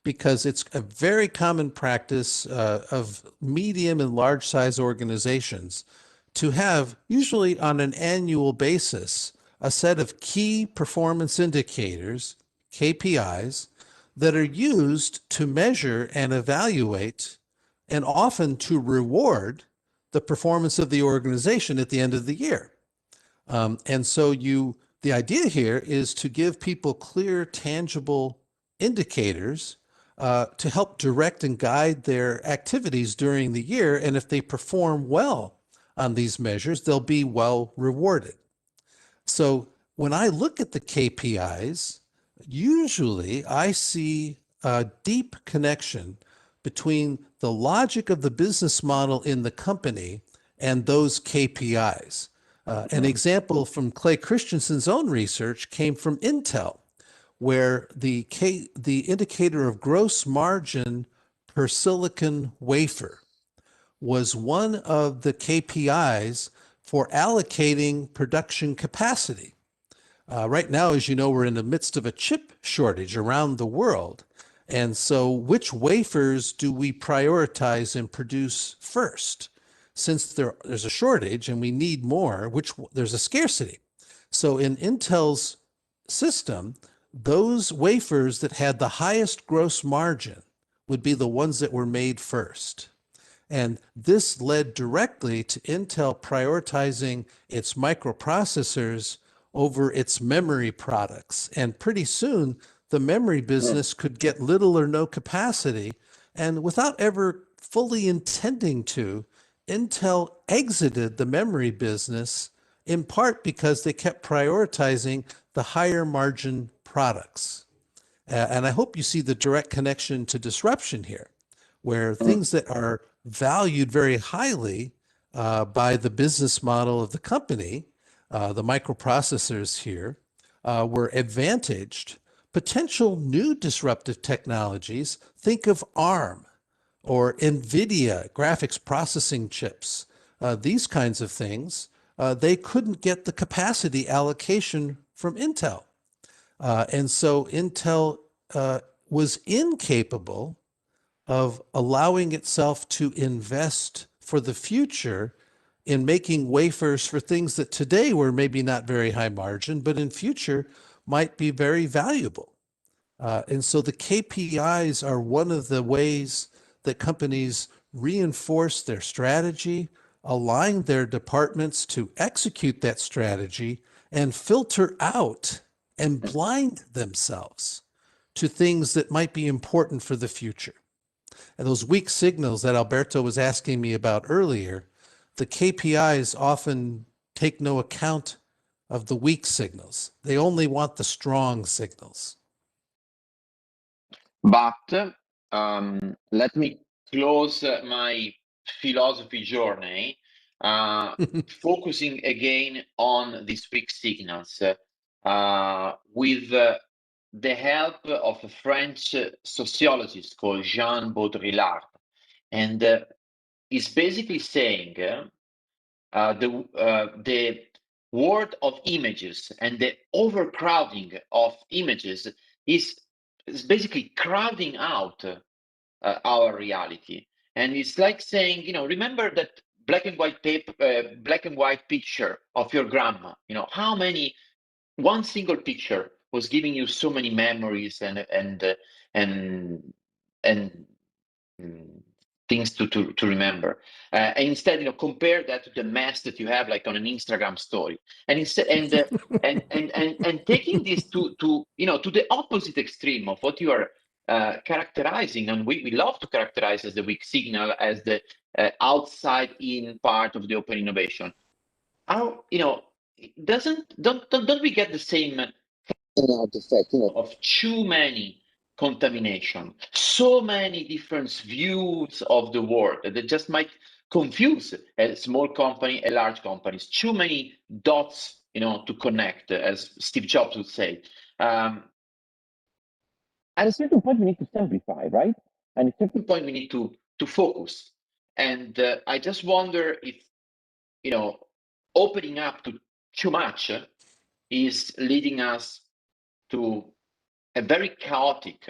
Because it's a very common practice of medium and large size organizations to have, usually on an annual basis, a set of key performance indicators, KPIs, that are used to measure and evaluate and often to reward the performance of the organization at the end of the year. And so the idea here is to give people clear, tangible indicators to help direct and guide their activities during the year. And if they perform well on these measures, they'll be well rewarded. So when I look at the KPIs, usually I see a deep connection between the logic of the business model in the company and those KPIs. An example from Clay Christensen's own research came from Intel, where the indicator of gross margin per silicon wafer was one of the KPIs for allocating production capacity. Right now, as you know, we're in the midst of a chip shortage around the world. And so which wafers do we prioritize and produce first? Since there's a shortage and we need more, there's a scarcity. So in Intel's system, those wafers that had the highest gross margin would be the ones that were made first. And this led directly to Intel prioritizing its microprocessors over its memory products. And pretty soon, the memory business could get little or no capacity. And without ever fully intending to, Intel exited the memory business in part because they kept prioritizing the higher margin products. And I hope you see the direct connection to disruption here, where things that are valued very highly by the business model of the company, the microprocessors here, were advantaged. Potential new disruptive technologies, think of ARM or NVIDIA graphics processing chips, these kinds of things, they couldn't get the capacity allocation from Intel. And so Intel was incapable of allowing itself to invest for the future in making wafers for things that today were maybe not very high margin, but in future might be very valuable. And so the KPIs are one of the ways that companies reinforce their strategy, align their departments to execute that strategy, and filter out and blind themselves to things that might be important for the future. And those weak signals that Alberto was asking me about earlier, the KPIs often take no account of the weak signals. They only want the strong signals. But let me close my philosophy journey, focusing again on these weak signals with the help of a French sociologist called Jean Baudrillard. And he's basically saying the world of images and the overcrowding of images is basically crowding out our reality. And it's like saying, remember that black and white picture of your grandma. How many, one single picture was giving you so many memories and things to remember. And instead, compare that to the mess that you have, like on an Instagram story. And instead, and taking this to the opposite extreme of what you are characterizing, and we love to characterize as the weak signal, as the outside-in part of the open innovation. How, don't we get the same effect, of too many contamination, so many different views of the world that just might confuse a small company, a large companies, too many dots, to connect, as Steve Jobs would say. At a certain point, we need to simplify, right? And at a certain point, we need to focus. And I just wonder if, opening up to too much is leading us to a very chaotic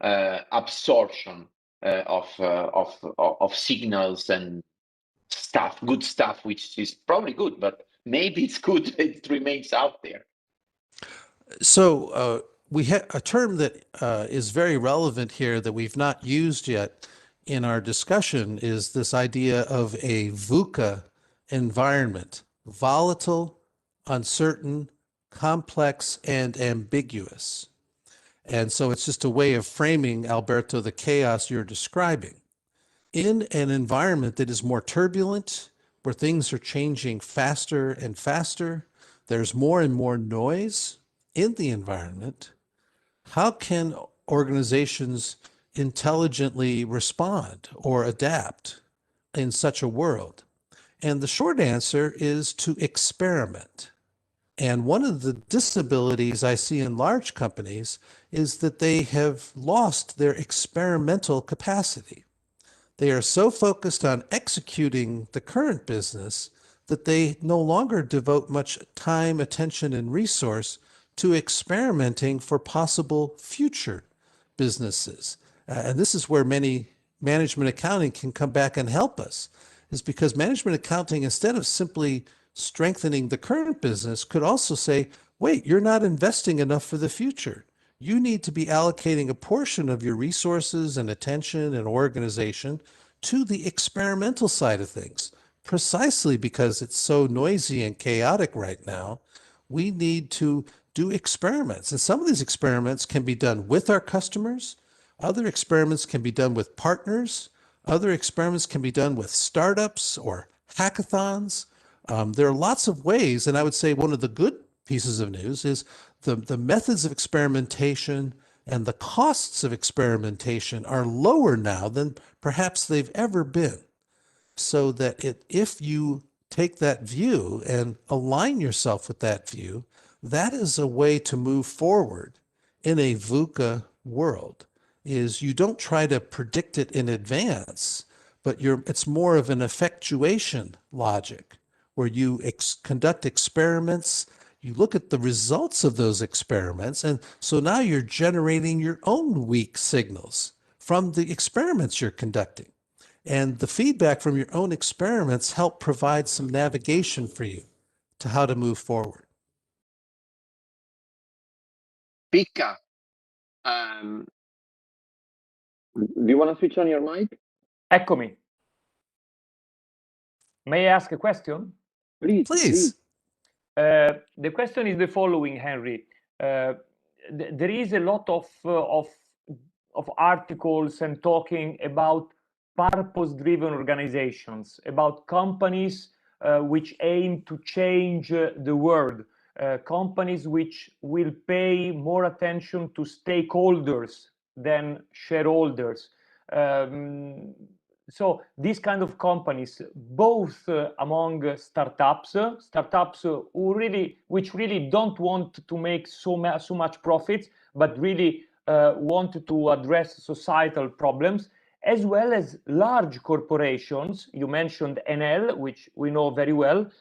absorption of signals and stuff, good stuff, which is probably good, but maybe it's good it remains out there. So we have a term that is very relevant here that we've not used yet in our discussion is this idea of a VUCA environment: volatile, uncertain, complex, and ambiguous. And so it's just a way of framing, Alberto, the chaos you're describing. In an environment that is more turbulent, where things are changing faster and faster, there's more and more noise in the environment, how can organizations intelligently respond or adapt in such a world? And the short answer is to experiment. And one of the disabilities I see in large companies is that they have lost their experimental capacity. They are so focused on executing the current business that they no longer devote much time, attention, and resource to experimenting for possible future businesses. And this is where many management accounting can come back and help us, is because management accounting, instead of simply strengthening the current business, could also say, wait, you're not investing enough for the future. You need to be allocating a portion of your resources and attention and organization to the experimental side of things. Precisely because it's so noisy and chaotic right now, we need to do experiments. And some of these experiments can be done with our customers. Other experiments can be done with partners. Other experiments can be done with startups or hackathons. There are lots of ways, and I would say one of the good pieces of news is the methods of experimentation and the costs of experimentation are lower now than perhaps they've ever been. So that if you take that view and align yourself with that view, that is a way to move forward in a VUCA world. Is you don't try to predict it in advance, but it's more of an effectuation logic where you conduct experiments, you look at the results of those experiments, and so now you're generating your own weak signals from the experiments you're conducting. And the feedback from your own experiments help provide some navigation for you to how to move forward. Picca, do you want to switch on your mic? Eccomi. May I ask a question? Please. The question is the following, Henry. There is a lot of articles and talking about purpose-driven organizations, about companies which aim to change the world, companies which will pay more attention to stakeholders than shareholders. So these kind of companies, both among startups which really don't want to make so much profits, but really want to address societal problems, as well as large corporations. You mentioned NL, which we know very well,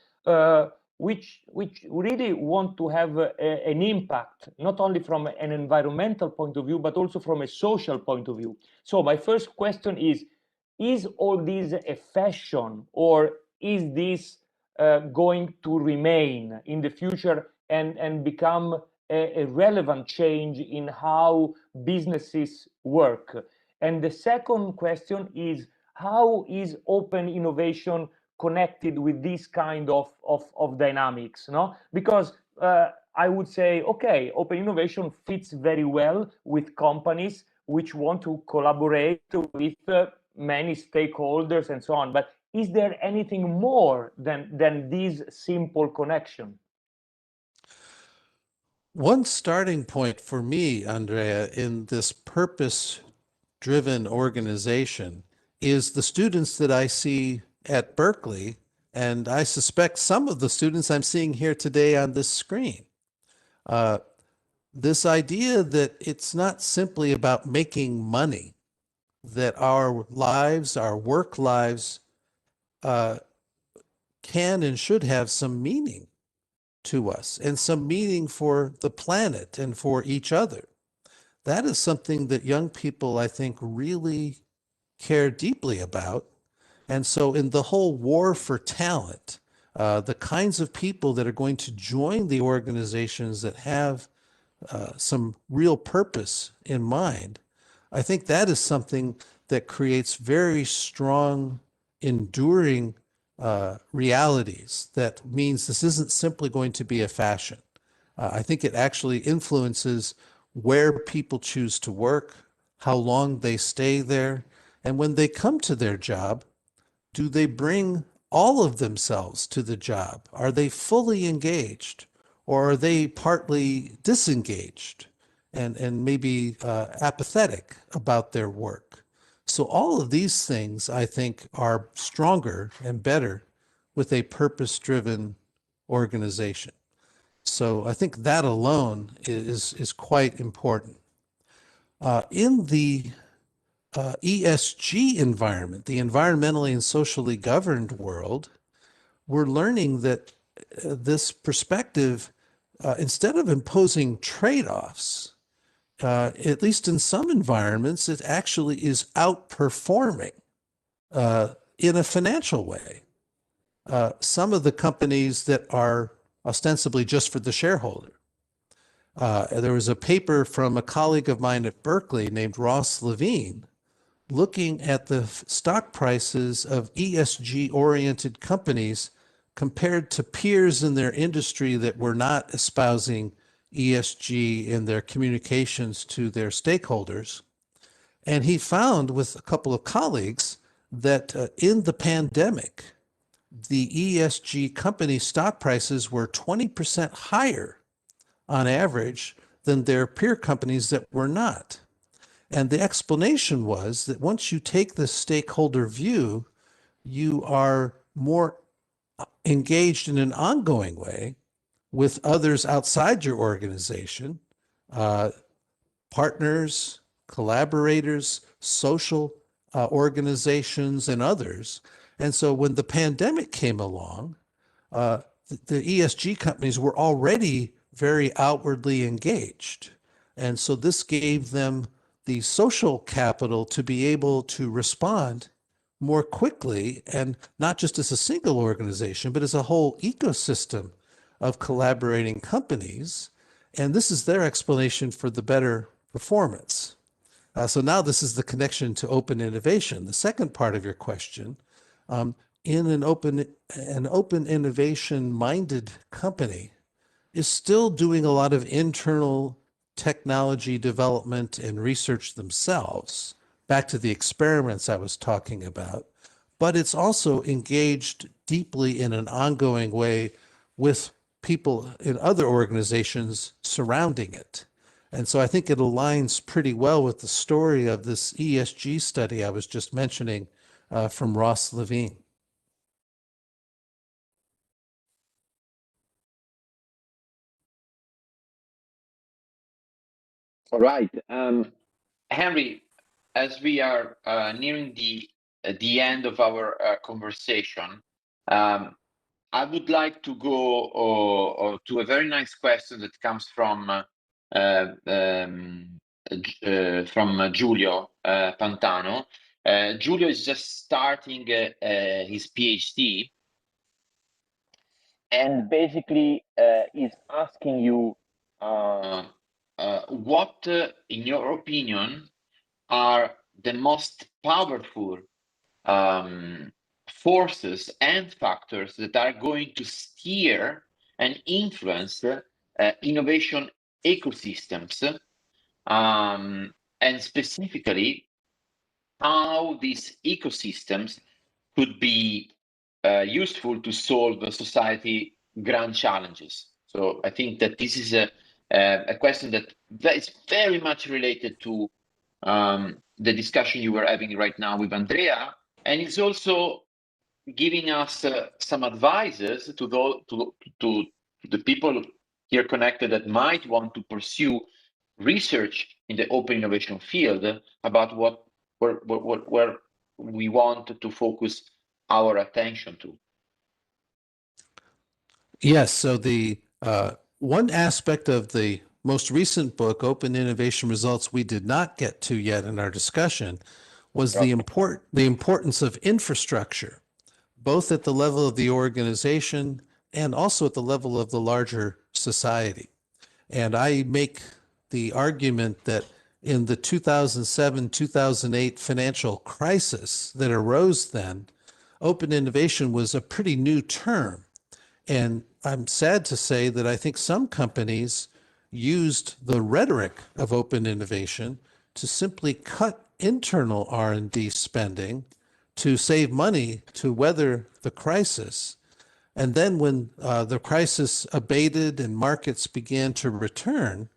which really want to have an impact, not only from an environmental point of view, but also from a social point of view. So my first question is all this a fashion, or is this going to remain in the future and become a relevant change in how businesses work? And the second question is, how is open innovation connected with this kind of dynamics? No? Because I would say, okay, open innovation fits very well with companies which want to collaborate with many stakeholders and so on. But is there anything more than this simple connection? One starting point for me, Andrea, in this purpose-driven organization is the students that I see at Berkeley, and I suspect some of the students I'm seeing here today on this screen. This idea that it's not simply about making money, that our lives, our work lives, can and should have some meaning to us and some meaning for the planet and for each other. That is something that young people, I think, really care deeply about. And so in the whole war for talent, the kinds of people that are going to join the organizations that have some real purpose in mind, I think that is something that creates very strong, enduring realities. That means this isn't simply going to be a fashion. I think it actually influences where people choose to work, how long they stay there, and when they come to their job, do they bring all of themselves to the job? Are they fully engaged, or are they partly disengaged and maybe apathetic about their work? So all of these things, I think, are stronger and better with a purpose-driven organization. So I think that alone is quite important. In the ESG environment, the environmentally and socially governed world, we're learning that this perspective, instead of imposing trade-offs, at least in some environments, it actually is outperforming in a financial way. Some of the companies that are ostensibly just for the shareholder. There was a paper from a colleague of mine at Berkeley named Ross Levine looking at the stock prices of ESG-oriented companies compared to peers in their industry that were not espousing ESG in their communications to their stakeholders. And he found with a couple of colleagues that in the pandemic, the ESG company stock prices were 20% higher on average than their peer companies that were not. And the explanation was that once you take the stakeholder view, you are more engaged in an ongoing way with others outside your organization, partners, collaborators, social organizations, and others. And so when the pandemic came along, the ESG companies were already very outwardly engaged. And so this gave them the social capital to be able to respond more quickly, and not just as a single organization, but as a whole ecosystem of collaborating companies. And this is their explanation for the better performance. So now this is the connection to open innovation. The second part of your question, in an open innovation-minded company is still doing a lot of internal technology development and research themselves, back to the experiments I was talking about, but it's also engaged deeply in an ongoing way with people in other organizations surrounding it. And so I think it aligns pretty well with the story of this ESG study I was just mentioning from Ross Levine. All right. Henry, as we are nearing the end of our conversation, I would like to go to a very nice question that comes from Giulio Pantano. Giulio is just starting his PhD, and basically is asking you what, in your opinion, are the most powerful forces and factors that are going to steer and influence innovation ecosystems, and specifically how these ecosystems could be useful to solve the society grand challenges. So I think that this is a question that is very much related to the discussion you were having right now with Andrea, and it's also giving us some advices to the people here connected that might want to pursue research in the open innovation field about where we want to focus our attention to. Yes, so the one aspect of the most recent book, Open Innovation Results, we did not get to yet in our discussion was the importance of infrastructure, both at the level of the organization and also at the level of the larger society. And I make the argument that in the 2007-2008 financial crisis that arose then, open innovation was a pretty new term. And I'm sad to say that I think some companies used the rhetoric of open innovation to simply cut internal R&D spending to save money to weather the crisis. And then when the crisis abated and markets began to return,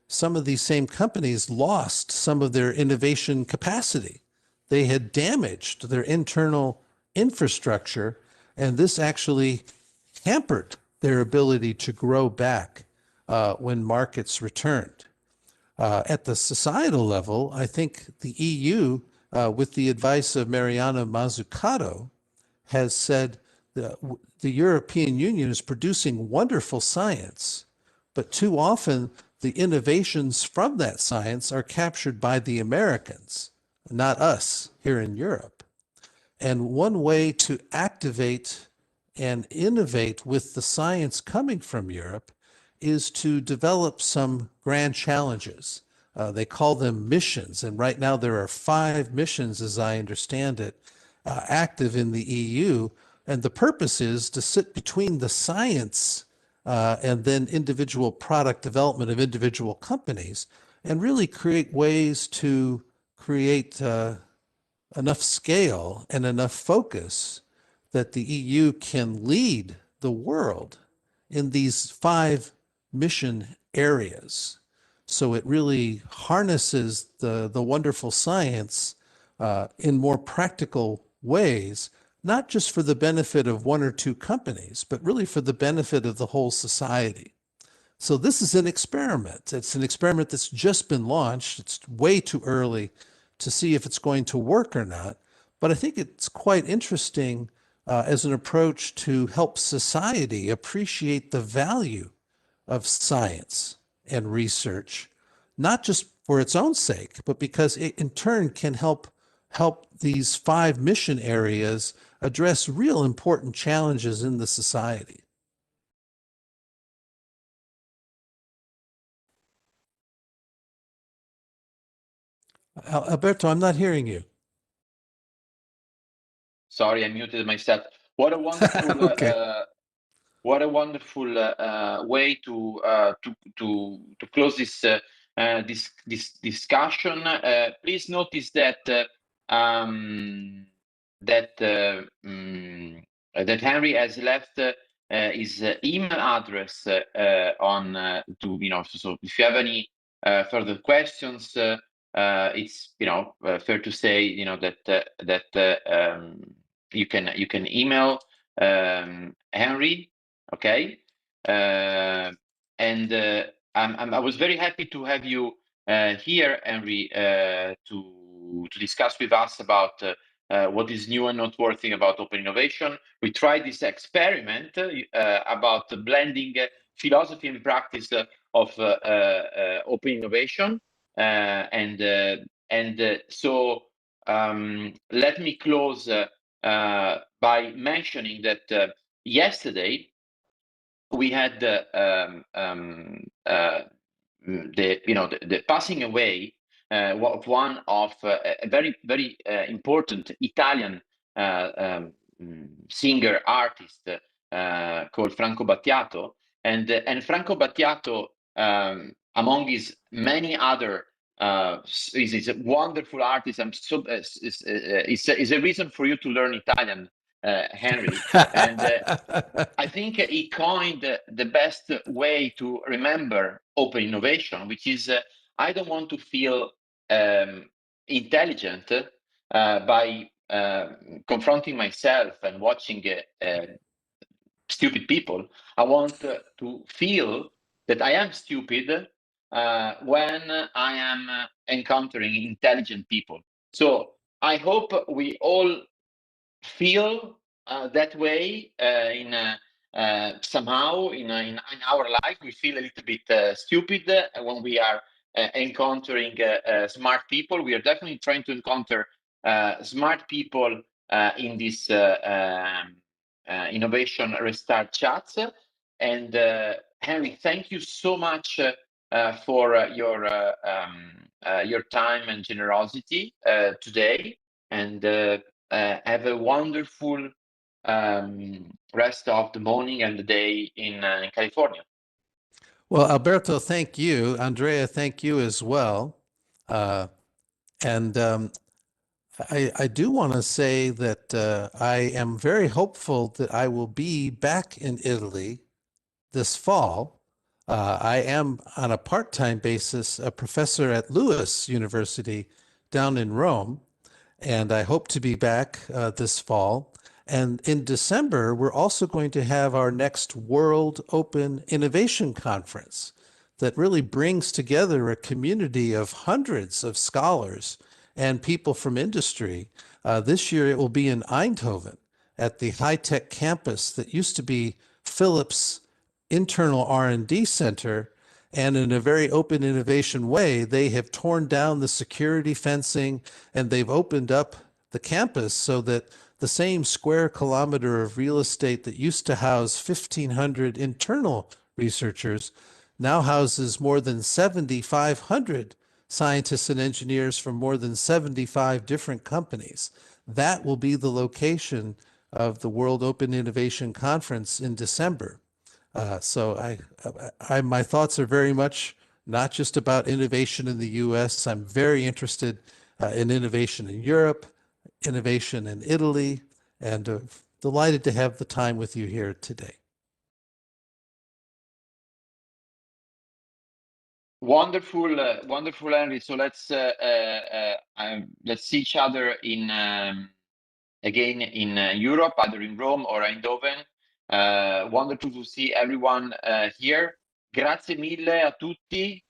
some of these same companies lost some of their innovation capacity. They had damaged their internal infrastructure, and this actually hampered their ability to grow back when markets returned. At the societal level, I think the EU, with the advice of Mariana Mazzucato, has said that the European Union is producing wonderful science, but too often the innovations from that science are captured by the Americans, not us here in Europe. And one way to activate and innovate with the science coming from Europe is to develop some grand challenges. They call them missions, and right now there are 5 missions, as I understand it, active in the EU, and the purpose is to sit between the science and then individual product development of individual companies and really create ways to create enough scale and enough focus that the EU can lead the world in these 5 mission areas. So it really harnesses the wonderful science in more practical ways, not just for the benefit of 1 or 2 companies, but really for the benefit of the whole society. So this is an experiment. It's an experiment that's just been launched. It's way too early to see if it's going to work or not. But I think it's quite interesting as an approach to help society appreciate the value of science and research, not just for its own sake, but because it in turn can help these 5 mission areas address real important challenges in the society. Alberto, I'm not hearing you. Sorry, I muted myself. What a wonderful, Okay. what a wonderful way to close this this discussion. Please notice that that Henry has left his email address on to so if you have any further questions, it's fair to say that you can email Henry. Okay, and I was very happy to have you here, Henry, to discuss with us about what is new and noteworthy about open innovation. We tried this experiment about blending philosophy and practice of open innovation, so let me close by mentioning that yesterday we had the passing away of one of a very important Italian singer artist called Franco Battiato, and Franco Battiato, among his many other He's a wonderful artist. I'm so it's a reason for you to learn Italian, Henry. And I think he coined the best way to remember open innovation, which is I don't want to feel intelligent by confronting myself and watching stupid people. I want to feel that I am stupid when I am encountering intelligent people. So I hope we all feel that way somehow in our life. We feel a little bit stupid when we are encountering smart people. We are definitely trying to encounter smart people in this innovation restart chats. And Henry, thank you so much for your time and generosity today. And have a wonderful rest of the morning and the day in California. Well, Alberto, thank you. Andrea, thank you as well. And I do want to say that I am very hopeful that I will be back in Italy this fall. I am on a part-time basis a professor at Lewis University down in Rome, and I hope to be back this fall. And in December, we're also going to have our next World Open Innovation Conference that really brings together a community of hundreds of scholars and people from industry. This year, it will be in Eindhoven at the high-tech campus that used to be Philips' internal R&D center. And in a very open innovation way, they have torn down the security fencing and they've opened up the campus so that the same square kilometer of real estate that used to house 1,500 internal researchers now houses more than 7,500 scientists and engineers from more than 75 different companies. That will be the location of the World Open Innovation Conference in December. So my thoughts are very much not just about innovation in the U.S. I'm very interested in innovation in Europe, innovation in Italy, and delighted to have the time with you here today. Wonderful, wonderful, Henry. So let's see each other in again in Europe, either in Rome or Eindhoven. Wonderful to see everyone here. Grazie mille a tutti,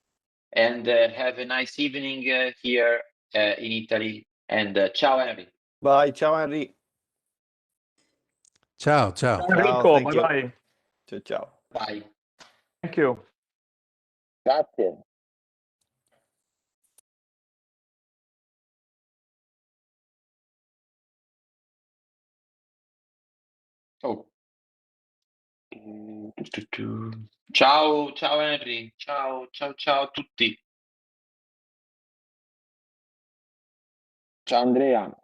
and have a nice evening here in Italy. And ciao, Henry. Bye, ciao Henry. Ciao, ciao. Enrico, thank you. bye-bye. Ciao, ciao. Bye. Thank you. Grazie. Oh. Ciao, ciao Henry. Ciao, ciao, ciao a tutti. Ciao Andrea.